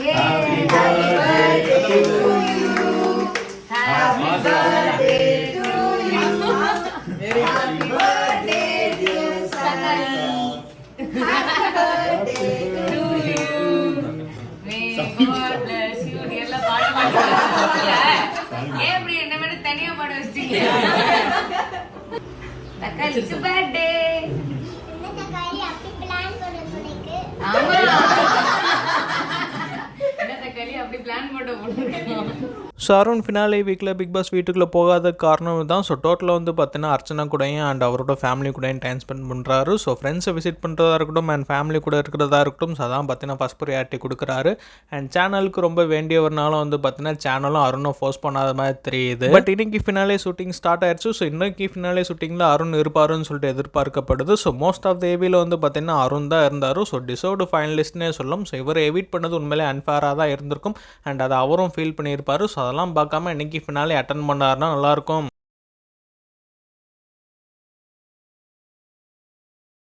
Happy birthday to you. Happy birthday to you. Happy birthday dear Sakali. Happy birthday to you. May God bless you. எல்லா பாட்டு பாடுறீங்க. ஏன் இப்படி என்ன மட்டும் தனியா பாட வச்சிட்டீங்க? தக்காளிக்கு பர்த்டே. என்ன தக்காளி அப்படி பிளான் போடுறதுக்கு? ஆமா. என்ன தக்காளி அப்படி பிளான் போடுறதுக்கு? ஸோ அருண் ஃபினாலே வீக்கில் பிக் பாஸ் வீட்டுக்குள்ளே போகாத காரணம் தான். ஸோ டோட்டலாக வந்து பார்த்தீங்கன்னா அர்ச்சனா கூடயும் அண்ட் அவரோட ஃபேமிலி கூடயும் டைம் ஸ்பெண்ட் பண்ணுறாரு. ஸோ ஃப்ரெண்ட்ஸை விசிட் பண்ணுறதா இருக்கட்டும் அண்ட் ஃபேமிலி கூட இருக்கிறதா இருக்கட்டும். ஸோ அதான் பார்த்தீங்கன்னா ஃபஸ்ட் ப்ரியாரிட்டி கொடுக்குறாரு. அண்ட் சேனலுக்கு ரொம்ப வேண்டியவர்னாலும் வந்து பார்த்தீங்கன்னா சேனலும் அருணை ஃபோர்ஸ் பண்ணாத மாதிரி தெரியுது. பட் இன்னைக்கு ஃபினாலே ஷூட்டிங் ஸ்டார்ட் ஆயிடுச்சு. ஸோ இன்னைக்கு ஃபினாலே ஷூட்டிங்கில் அருண் இருப்பாருன்னு சொல்லிட்டு எதிர்பார்க்கப்படுது. ஸோ மோஸ்ட் ஆஃப் த ஏவியில் வந்து பார்த்தீங்கன்னா அருண் தான் இருந்தார். ஸோ டிசர்வ்டு ஃபைனலிஸ்ட்னே சொல்லலாம். ஸோ இவரை எவிட் பண்ணது உண்மையிலே அன்ஃபேராக தான் இருந்திருக்கும். அண்ட் அதை அவரும் ஃபீல் பண்ணியிருப்பார். ஸோ அதெல்லாம் பார்க்காம இன்னைக்கு ஃபினாலே அட்டன் பண்ணாருன்னா நல்லாயிருக்கும்.